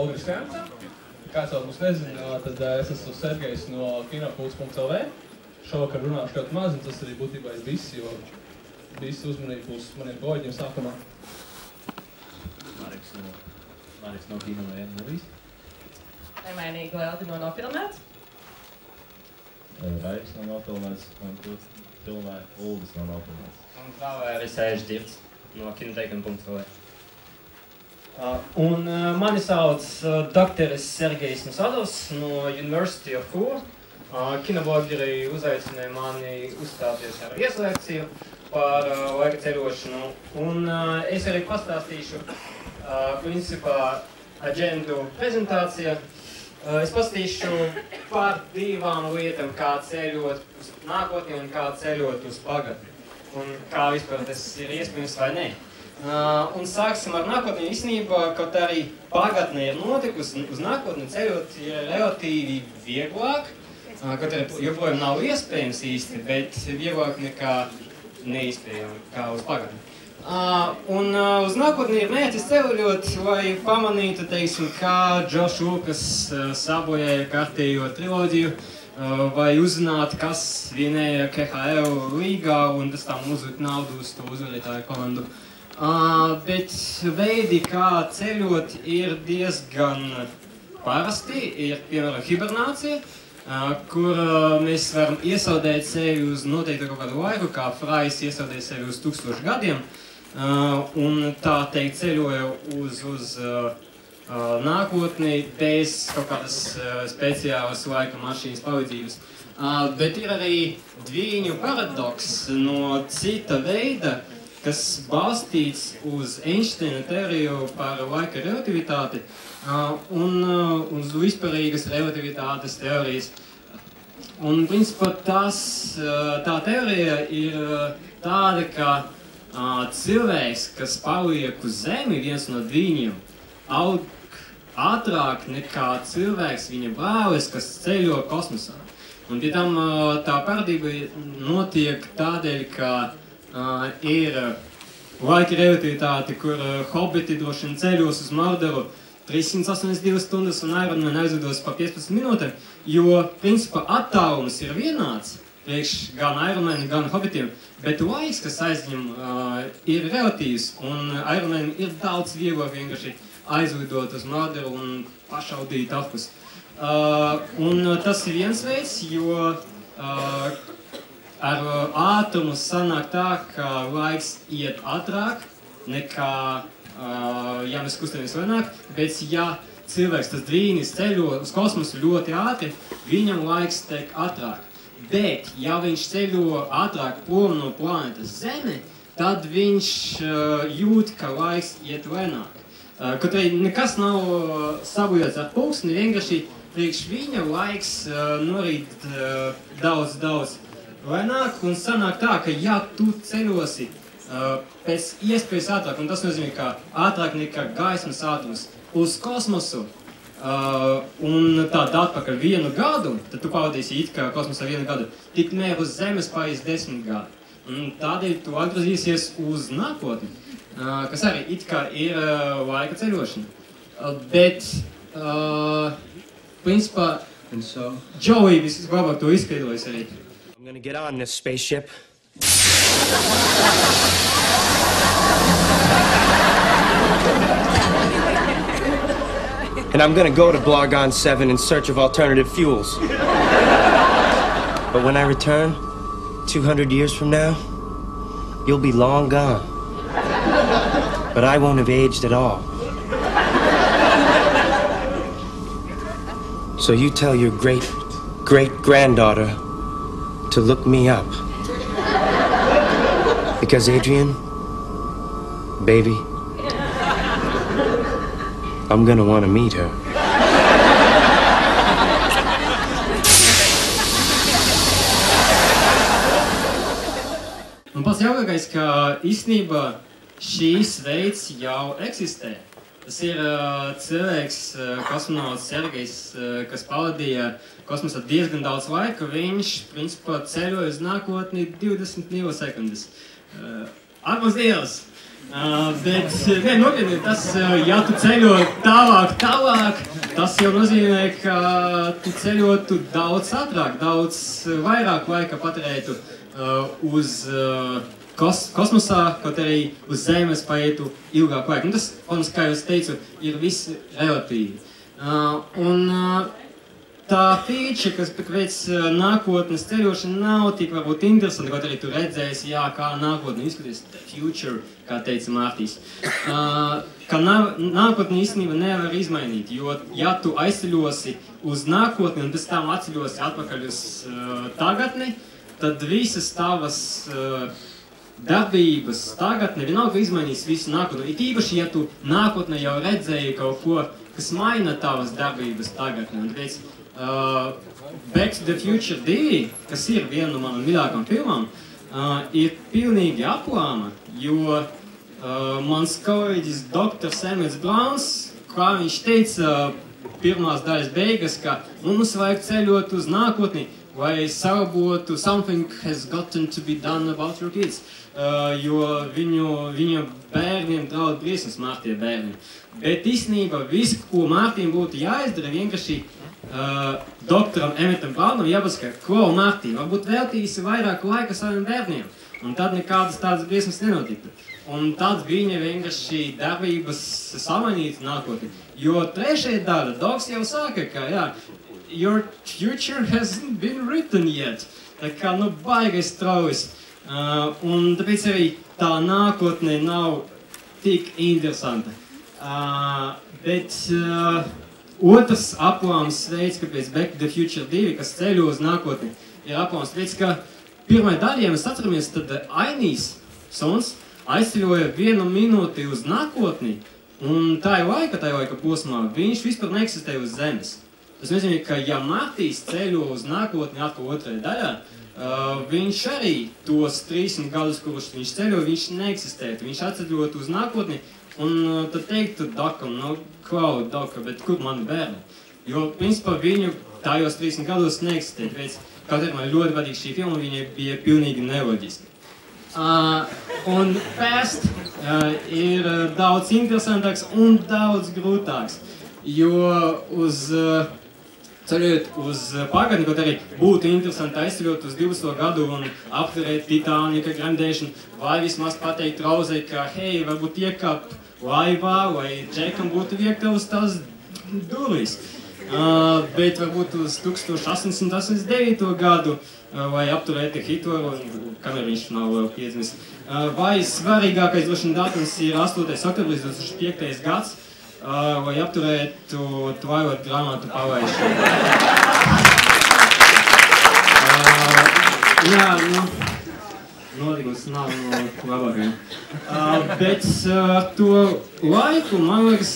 Ogris Kēmca. Kāds vēl mums nezina, tad es esmu Sergejs no kinopuls.lv. Šovakar runāšu ļoti maz, un tas arī būtībā ir viss, jo visi uzmanību būs maniem kolēģiem sākumā. Mareks no Kino Movies. Nemainīgi Lelti no Nofilmēts. Raivis no Nofilmēts, un filmē Uldis no Nofilmēts. Un Zāvēris Ēžģirds no kinoteikuma.lv. Un mani sauc doktoris Sergejs Musadovs no University of Hull. Kinoblogeri uzaicināja mani uzstāties ar vieslekciju par laika ceļošanu. Un es arī pastāstīšu, principā, aģendu prezentācija. Es pastāstīšu par divām lietām, kā ceļot uz nākotni un kā ceļot uz pagatni. Un kā vispār tas ir iespējams vai nē. Un sāksim ar nākotni. Īstenībā, kaut arī pagatne ir notikusi, uz nākotni ceļot ir relatīvi vieglāk. Kaut arī joprojām nav iespējams īsti, bet vieglāk nekā neiespējami, kā uz pagatni. Un uz nākotni ir mērķis ceļot, lai pamanītu, teiksim, kā Džošs Lukas sabojāja kārtējo triloģiju, vai uzzināt, kas vienēja KHL līgā un tas tam uzlikt naudu uz to uzvarētāju komandu. Bet veidi, kā ceļot, ir diezgan parasti. Ir, piemēram, hibernācija, kur mēs varam iesaudēt sevi uz noteiktu kaut kādu laiku, kā Frais iesaudēja sevi uz 1000 gadiem, un tā teikt ceļoja uz nākotni bez kaut kādas speciālas laika mašīnas palīdzības. Bet ir arī dviņu paradoks no cita veida, kas balstīts uz Einsteina teoriju par laika relativitāti un uz vispārīgas relativitātes teorijas. Un, principā, tā teorija ir tāda, ka cilvēks, kas paliek uz Zemi, viens no dviņiem, aug ātrāk nekā cilvēks viņa brālis, kas ceļo kosmosā. Un pie tam tā parādība notiek tādēļ, ka ir laika relativitāte, kur hobiti droši vien ceļos uz Mordoru 382 stundas un Iron Man aizvedos pa 15 minūtēm, jo, principā, attālums ir vienāds priekš gan Iron Man, gan hobitiem, bet laiks, kas aizņem, ir relatīvs, un Iron Man ir daudz vieglāk vienkārši aizvedot uz Mordoru un pašaudīt apus. Un tas ir viens veids, jo ar ātrumu sanāk tā, ka laiks iet ātrāk nekā, ja mēs kustamies lēnāk, bet ja cilvēks tas dvīnis ceļo uz kosmosu ļoti ātri, viņam laiks tiek ātrāk. Bet, ja viņš ceļo ātrāk prom no planētas Zeme, tad viņš jūt, ka laiks iet lēnāk. Kaut arī nekas nav sabojāts ar pulksni, vienkārši priekš viņa laiks norīt daudz lēnāk, un sanāk tā, ka ja tu ceļosi pēc iespējas ātrāk, un tas nozīmē, ka ātrāk nekā gaismas ātrums uz kosmosu, un tād atpakaļ 1 gadu, tad tu pavadīsi it kā kosmosā 1 gadu, tikmēr uz Zemes paies 10 gadi. Un tādēļ tu atgriezīsies uz nākotni, kas arī it kā ir laika ceļošana. Bet, principā, Joey vislabāk to izskaidrojas arī. I'm gonna get on this spaceship. And I'm gonna go to Blargon 7 in search of alternative fuels. But when I return, 200 years from now, you'll be long gone. But I won't have aged at all. So you tell your great-great-granddaughter to look me up. Because Adrian, baby, I'm gonna want to meet her. Un pats jaukākais, ka īstenībā šīs veids jau eksistē. Tas ir cilvēks, kosmonauts Sergejs, kas pavadīja kosmosā diezgan daudz laika. Viņš, principā, ceļoja uz nākotni 20 milisekundes. Ārpus Dievs! Bet, nopietni, tas, ja tu ceļo tālāk, tas jau nozīmē, ka tu ceļotu daudz ātrāk, daudz vairāk laika patērētu uz kosmosā, kaut arī uz Zemes paietu ilgāk laiku. Tas, protams, kā jau es teicu, ir viss relatīvi. Tā feature, kas veic nākotnes ceļošana, nav tik varbūt interesanti, kaut arī tu redzēsi, kā nākotne izskaties, the future, kā teica Mārtīs. Ka nākotni īstenībā nevar izmainīt, jo ja tu aizceļosi uz nākotni un pēc tam atceļosi atpakaļ uz tagadni, tad visas tavas darbības tagadne vienalga izmainīs visu nākotni. It īpaši, ja tu nākotnē jau redzēji kaut ko, kas maina tavas darbības tagadne. Back to the Future 2, kas ir viena no manām mīļākām filmām, ir pilnīgi aplāma, jo mans kolēģis Dr. Emmets Browns, kā viņš teica pirmās daļas beigas, ka mums vajag ceļot uz nākotni, lai salabotu something has gotten to be done about your kids, jo viņa bērniem draud briesmas, Mārtie bērniem. Bet īstenībā viss, ko Mārtīm būtu jāizdara, vienkārši doktoram Emmetam Brownam jāpasaka, ko Mārtī, varbūt veltīsi vairāk laika saviem bērniem, un tad nekādas tādas briesmas nenotiktu. Un tad viņa vienkārši darbības samainītu nākotni. Jo trešajā daļa, Dogs jau saka, ka your future hasn't been written yet. Tā kā, baigais straujas. Un tāpēc arī tā nākotne nav tik interesanta. Bet otrs aplāms veids, kāpēc Back to the Future 2, kas ceļo uz nākotni, ir aplāms veids, ka pirmai daļā mēs atceramies, tad Ainīs Sons aizceļoja 1 minūti uz nākotni, un tajā laika posmā viņš vispār neeksistēja uz Zemes. Tas nozīmē, ka ja Mārtīs ceļo uz nākotni atkal otrajā daļā, viņš arī tos 30 gadus, kurus viņš ceļo, viņš neeksistētu. Viņš atceļot uz nākotni, un tad teiktu Dokam, klau, Doka, bet kur mani bērni? Jo, principā, viņu tajos 30 gados neeksistēt, tāpēc, kaut arī man ļoti patīk šī filma, viņa bija pilnīgi neloģiski. Un Past ir daudz interesantāks un daudz grūtāks, jo ceļot uz pagātni, kaut arī būtu interesanti aizceļot uz 200 gadu un apturēt Titanika grandēšanu, vai vismaz pateikt Rauzei, ka, hei, varbūt iekāp laivā, lai Džekam būtu viegtavas tās durvis. Bet varbūt uz 1889. gadu, lai apturētu Hitleru, kamēr viņš nav vēl piedzimis. Vai svarīgākais droši datums ir 8. oktobris 2005. gads, lai apturētu Twilight grāmatu palaišanu. Notikums nav no labākajiem. Bet ar to laiku, man liekas,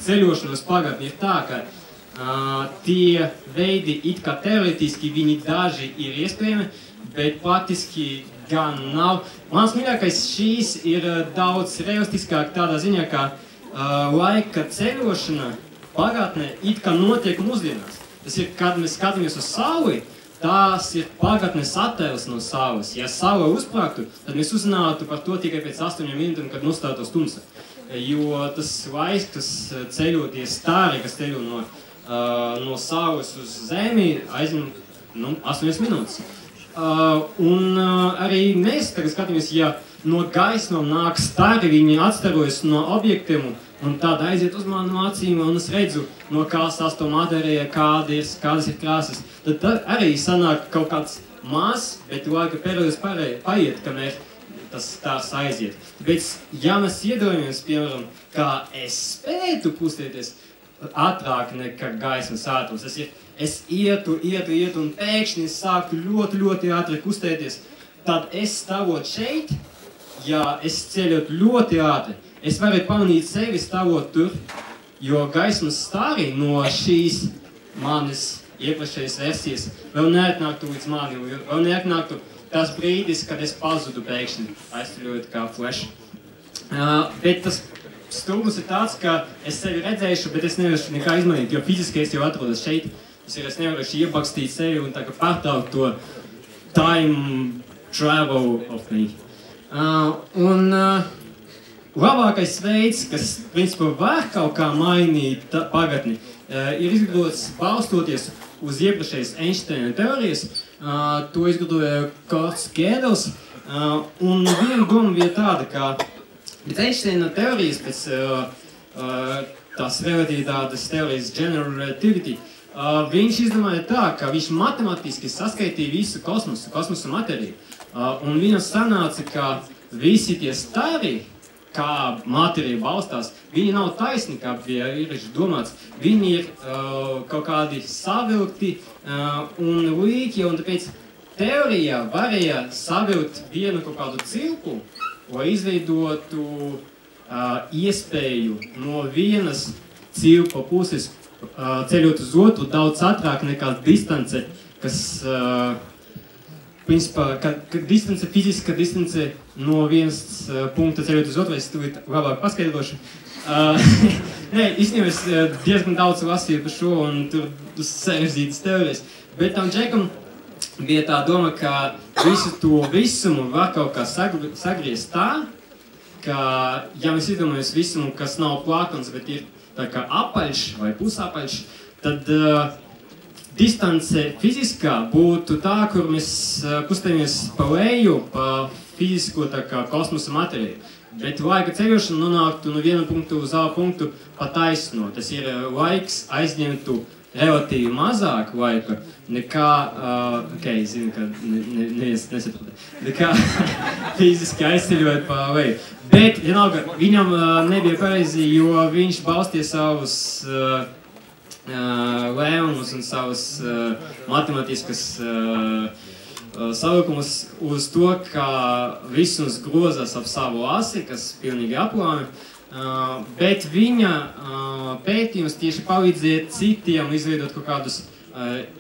ceļošanos pagātni ir tā, ka tie veidi it kā teoretiski viņi daži ir iespējami, bet praktiski gan nav. Mans mīļākais šīs ir daudz realistiskāk tādā ziņā, ka laika ceļošana pagātnē it kā notiek mūsdienās. Tas ir, kad mēs skatāmies uz Sauli, tās ir pagātnes attēls no Saules. Ja Saule uzplaktu, tad mēs uzzinātu par to tikai pēc 8 minūtēm, kad nostātos tumsa. Jo tas laiks, kas ceļoties stāri, kas ceļo no Saules uz Zemi, aizņem 8 minūtes. Un arī mēs tagad skatāmies, ja no gaismām nāk stari, viņi atstarojas no objektiem, un tad aiziet uz manām acīm, un es redzu, no kā sastāv matērija, kādas ir krāsas. Tad arī sanāk kaut kāds maz, bet laika periods paiet, kamēr tas stārs aiziet. Bet, ja mēs iedomājamies, piemēram, kā es spētu kustēties ātrāk nekā gaismas ātrums, tas ir, es ietu, un pēkšņi sāku ļoti ātri kustēties, tad es stāvot šeit, ja es ceļot ļoti ātri, es varu pamanīt sevi stāvot tur, jo gaismas stāri no šīs manas iepriekšējas versijas vēl neatnāktu līdz mani, vēl neatnāktu tas brīdis, kad es pazudu pēkšņi, aizceļojot kā Flash. Bet tas stūmus ir tāds, ka es sevi redzēšu, bet es nevaru nekā izmainīt, jo fiziski es jau atrodas šeit. Es nevaru iebakstīt sevi un tā kā pārtraukt to time travel of me. Labākais veids, kas principā var kaut kā mainīt pagatni, ir izgudrots balstoties uz iepriekšējas Einsteina teorijas. To izgudroja Kurts Gödels. Un viena doma bija tāda, ka pēc Einsteina teorijas, pēc tās relativitātes teorijas general relativity, viņš izdomāja tā, ka viņš matemātiski saskaitīja visu kosmosa materiju. Un viņam sanāca, ka visi tie stāri, kā materija balstās, viņi nav taisni, kā bija iepriekš domāts. Viņi ir kaut kādi savilkti un līki, un tāpēc teorijā varēja savilkt vienu kaut kādu cilpu, lai izveidotu iespēju no vienas cilpa puses ceļot uz otru daudz ātrāk nekā distance, kas principā, kad distance, fiziska distance no vienas punkta ceļot uz otru, es tūlīt labāk paskaidrošu. Nē, īstenībā es diezgan daudz lasīju par šo un tur sarežģītas teorijas, bet tam Džekam bija tā doma, ka visu to visumu var kaut kā sagriezt tā, ka, ja mēs izdomājamies visumu, kas nav plākons, bet ir tā kā apaļš vai pusapaļš, tad distance fiziskā būtu tā, kur mēs kustamies pa leju, pa fizisko tā kā kosmosa materiju. Bet laika ceļošana nonāktu no viena punktu uz otru punktu pa taisno. Tas ir laiks aizņemtu relatīvi mazāk laika nekā, zinu, ka neviens nesaprata, nekā fiziski aizceļot pa leju. Bet, vienalga, viņam nebija pareizi, jo viņš balstīja savus lēmumus un savus matemātiskas savilkumus uz to, ka visums grozās ap savu asi, kas pilnīgi aplāmi, bet viņa pētījums tieši palīdzēja citiem izveidot kaut kādus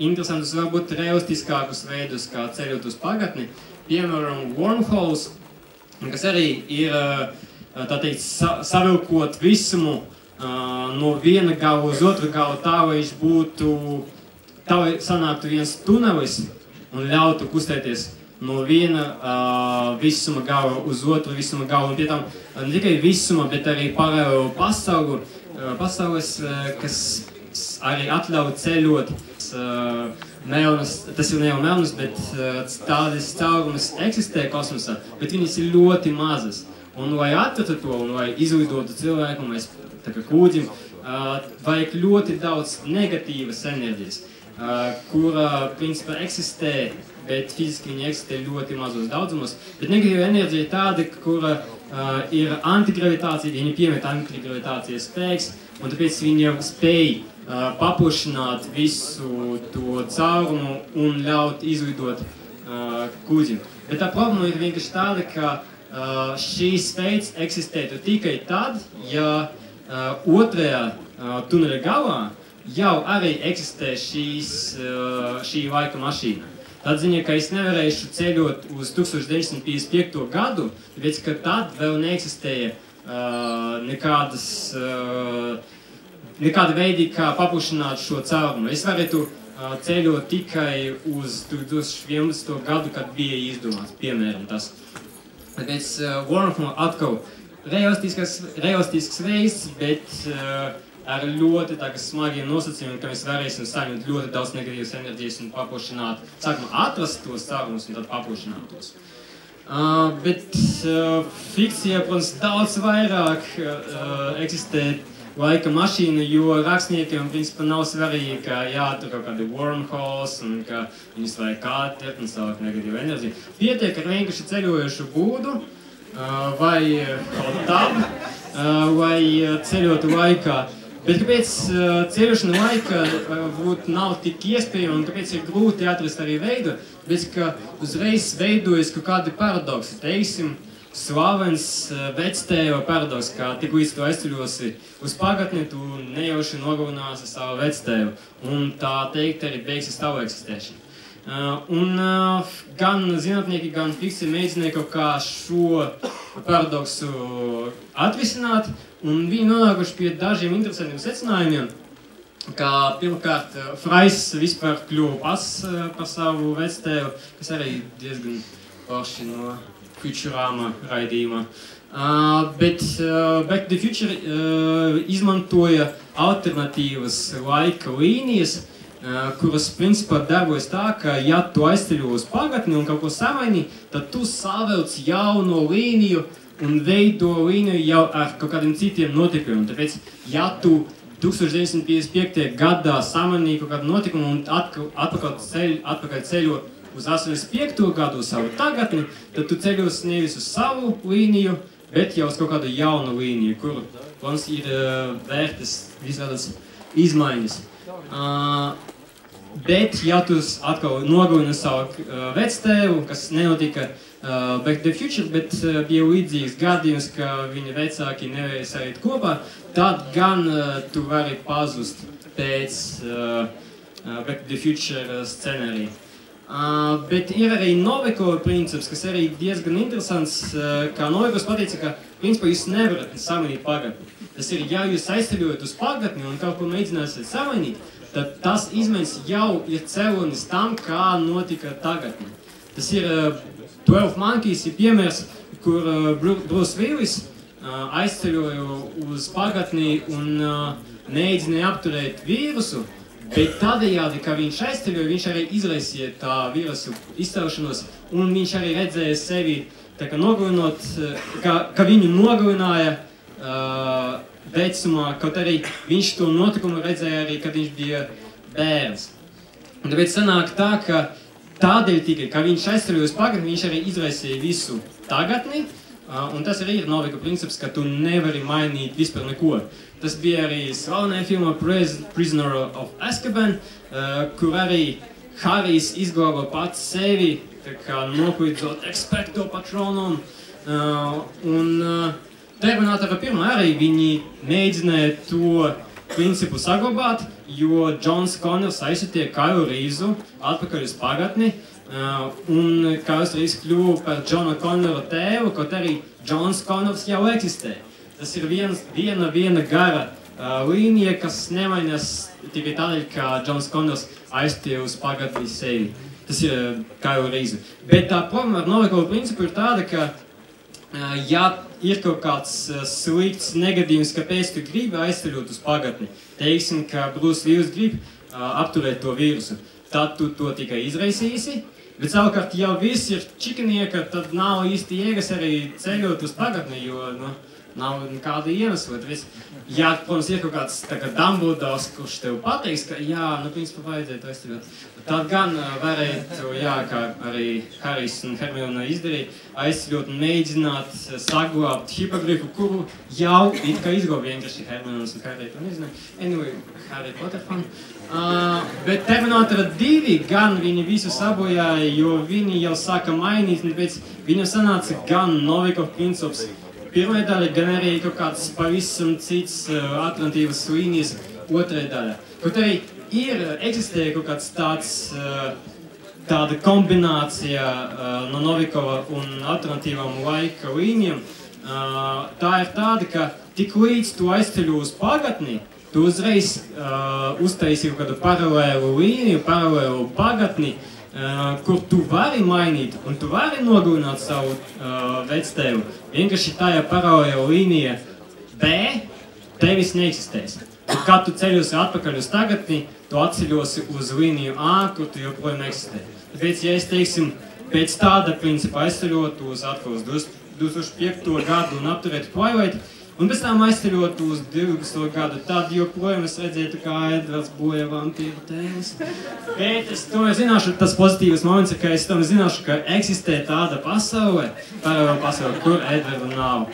interesantus, varbūt realistiskākus veidus, kā ceļot uz pagatni, piemēram, wormholes, kas arī ir, tā teikt, savilkot visumu no viena gala uz otru galu tā, lai viņš būtu, tā, lai sanāktu viens tunelis un ļautu kustēties no viena visuma gala uz otru visuma galu. Un pie tam ne tikai visuma, bet arī paralēlu pasaules, kas arī atļauj ceļot melnas, tas ir ne jau melnas, bet tādas caurumas eksistē kosmosā, bet viņas ir ļoti mazas. Un lai atratu to, un lai izlidotu cilvēku, un tā kā kūģim, vajag ļoti daudz negatīvas enerģijas, kura, principā, eksistē, bet fiziski viņa eksistē ļoti mazos daudzumos. Bet negatīva enerģija ir tāda, kura ir antigravitācija, viņa piemet antigravitācijas spēks, un tāpēc viņa spēj paplašināt visu to caurumu un ļaut izlidot kūģim. Bet tā problēma ir vienkārši tāda, ka šīs veids eksistētu tikai tad, ja otrajā tuneļa galā jau arī eksistē šī laika mašīna. Tad ziņa, ka es nevarēšu ceļot uz 1955. gadu, tāpēc, ka tad vēl neeksistēja nekāda veidi, kā paplašināt šo caurumu. Es varētu ceļot tikai uz 2011. gadu, kad bija izdomāts, piemēram, tas. Tāpēc wormhole atkal realistisks veids, bet ar ļoti smagiem nosacījumiem, ka mēs varēsim saņemt ļoti daudz negatīvas enerģijas un paplašināt, sākumā atrast tos caurumus un tad paplašināt tos. Bet fikcija, protams, daudz vairāk eksistē laika mašīna, jo rakstniekiem principā nav svarīgi, ka jātur kaut kādi wormholes un ka viņus vajag kātert un savāk negatīvu enerģiju. Pietiek ar vienkārši ceļojošu būdu vai kaut tādu, lai ceļotu laikā. Bet kāpēc ceļošana laikā būtu nav tik iespējama un kāpēc ir grūti atrast arī veidu? Tāpēc, ka uzreiz veidojas kaut kādi paradoksi. Teiksim, slavens vectēva paradoks, kā tik līdz tu aizceļosi uz pagatni, tu nejauši nogalināsi savu vectēvu. Un tā teikt arī beigsies tavu eksistēšanu. Un gan zinātnieki, gan fikcija mēģināja kaut kā šo paradoksu atrisināt, un viņi nonākuši pie dažiem interesantiem secinājumiem, kā pirmkārt Fraiss vispār kļuva pats par savu vectēvu, kas arī diezgan forši no Futurama raidījumā. Bet Back to the Future izmantoja alternatīvas laika līnijas, kuras principā darbojas tā, ka ja tu aizceļo uz pagatni un kaut ko samaini, tad tu savelc jauno līniju un veido līniju jau ar kaut kādiem citiem notikumiem. Tāpēc, ja tu 1955. gadā samainīji kaut kādu notikumu un atpakaļ ceļo uz 85. gadu savu tagadni, tad tu ceļos nevis uz savu līniju, bet jau uz kaut kādu jaunu līniju, kuru mums ir vērtas visādas izmaiņas. Bet, ja tu atkal nogalini savu vectēvu, kas nenotika Back to the Future, bet bija līdzīgs gadījums, ka viņa vecāki nevarēja saiet kopā, tad gan tu vari pazust pēc Back to the Future scenārija. Bet ir arī Novikova princips, kas arī diezgan interesants, kā Novikovs pateica, ka principā jūs nevarat samainīt pagatni. Tas ir, ja jūs aizceļojat uz pagatni un kaut ko mēģināsiet samainīt, tad tas izmaiņas jau ir cēlonis tam, kā notika tagadni. Tas ir 12 Monkeys ir piemērs, kur Bruce Willis aizceļoja uz pagatni un mēģināja apturēt vīrusu, bet tādējādi, ka viņš aizceļoja, viņš arī izraisīja tā vīrusu izcelšanos, un viņš arī redzēja sevi, tā kā nogalinot, ka viņu nogalināja vecumā, kaut arī viņš to notikumu redzēja arī, kad viņš bija bērns. Un tāpēc sanāk tā, ka tādēļ tikai, ka viņš aizceļoja uz pagatni, viņš arī izraisīja visu tagadni, un tas arī ir Novika princips, ka tu nevari mainīt vispār neko. Tas bija arī slavenajā filmā Prisoner of Azkaban, kur arī Harijs izglāba pats sevi, tā kā noklidzot Expecto Patronum. Un Terminatora 1 arī viņi mēģināja to principu saglabāt, jo Johns Connors aizsūtīja Kailu Reevesu atpakaļ uz pagatni, un Kails Reeves kļuva par Johna Connora tēvu, kaut arī Johns Connors jau eksistē. Tas ir viena gara līnija, kas nemainās tikai tādēļ, ka Johns Connors aizsūtīja uz pagatni sevi. Tas ir Kailu Reevesu. Bet tā problēma ar Novikova principu ir tāda, ka ja ir kaut kāds slikts negadījums, kāpēc tu gribi aizceļot uz pagatni, teiksim, ka Bruce Willis grib apturēt to vīrusu, tad tu to tikai izraisīsi, bet savukārt, ja viss ir čikanieka, tad nav īsti jēgas arī ceļot uz pagatni, jo nav nekāda iemesla. Ja, protams, ir kaut kāds Dumbledores, kurš tev pateiks, ka jā, principā vajadzētu aizceļot, tad gan varētu, jā, kā arī Harijs un Hermione izdarīja, aizceļot un mēģināt saglābt hipogrifu, kuru jau it kā izglāba vienkārši Hermiones un Harry, to nezinu. Anyway, Harry Potter fan. Bet Terminatora 2 gan viņi visu sabojāja, jo viņi jau sāka mainīt, un pēc viņam sanāca gan Novikova princips pirmajā daļā, gan arī kaut kāds pavisam cits alternatīvas līnijas otrajā daļā. Kaut arī eksistēja kaut kāds tāda kombinācija no Novikova un alternatīvām laika līnijām. Tā ir tāda, ka tik līdz tu aizceļo uz pagatni, tu uzreiz uztaisi kaut kādu paralēlu līniju, paralēlu pagatni, kur tu vari mainīt un tu vari nogalināt savu vectēvu. Vienkārši tajā paralēla līnija B tevis neeksistēs. Kad tu ceļosi atpakaļ uz tagadni, tu atceļosi uz līniju A, kur tu joprojām eksistē. Tāpēc, ja es teiksim, pēc tāda principa aizceļot uz atkal uz 2005. gadu un apturētu Twilight, un pēc tam aizceļot uz 20. gadu, tad joprojām es redzētu, kā Edvards boja vampīru tēmas. Bet es tomēr zināšu, tas pozitīvs moments ir, ka es tomēr zināšu, ka eksistē tāda pasaule, paralēla pasaule, kur Edvarda nav.